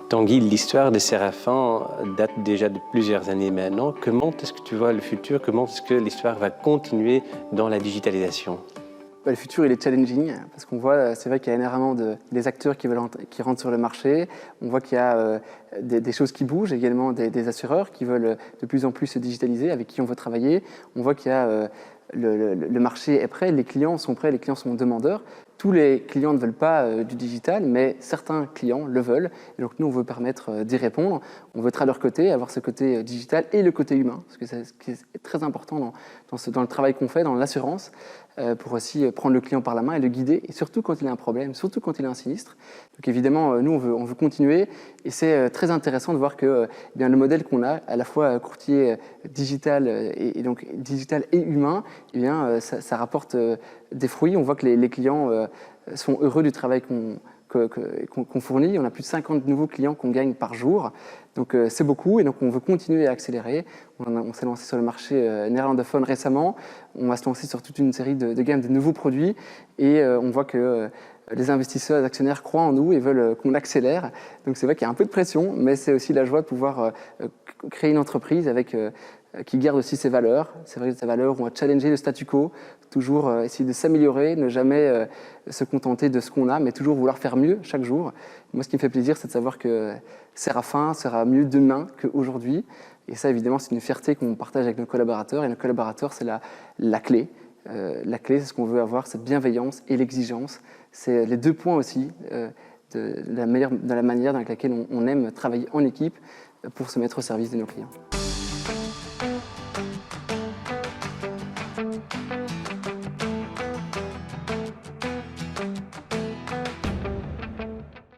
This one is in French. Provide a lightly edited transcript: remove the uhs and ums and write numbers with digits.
Tanguy, l'histoire des Séraphins date déjà de plusieurs années maintenant. Comment est-ce que tu vois le futur? Comment est-ce que l'histoire va continuer dans la digitalisation? Le futur, il est challenging parce qu'on voit, c'est vrai qu'il y a énormément des acteurs qui rentrent sur le marché. On voit qu'il y a des choses qui bougent, également des assureurs qui veulent de plus en plus se digitaliser, avec qui on veut travailler. On voit qu'il y a le marché est prêt, les clients sont prêts, les clients sont demandeurs. Tous les clients ne veulent pas du digital, mais certains clients le veulent. Et donc nous, on veut permettre d'y répondre. On veut être à leur côté, avoir ce côté digital et le côté humain, parce que c'est ce qui est très important dans le travail qu'on fait, dans l'assurance, pour aussi prendre le client par la main et le guider, et surtout quand il a un problème, surtout quand il a un sinistre. Donc évidemment, nous, on veut continuer, et c'est très intéressant de voir que eh bien, le modèle qu'on a, à la fois courtier digital, et donc digital et humain, eh bien, ça rapporte des fruits. On voit que les clients sont heureux du travail qu'on fournit. On a plus de 50 nouveaux clients qu'on gagne par jour. Donc c'est beaucoup et donc on veut continuer à accélérer. On s'est lancé sur le marché néerlandophone récemment. On va se lancer sur toute une série de gammes de nouveaux produits et on voit que les investisseurs, les actionnaires croient en nous et veulent qu'on accélère. Donc c'est vrai qu'il y a un peu de pression, mais c'est aussi la joie de pouvoir créer une entreprise qui garde aussi ses valeurs. C'est vrai que ces valeurs, on va challenger le statu quo, toujours essayer de s'améliorer, ne jamais se contenter de ce qu'on a, mais toujours vouloir faire mieux chaque jour. Moi, ce qui me fait plaisir, c'est de savoir que Séraphin sera mieux demain qu'aujourd'hui. Et ça, évidemment, c'est une fierté qu'on partage avec nos collaborateurs. Et nos collaborateurs, c'est la clé. La clé, c'est ce qu'on veut avoir, cette bienveillance et l'exigence. C'est les deux points aussi de la manière dans laquelle on aime travailler en équipe pour se mettre au service de nos clients.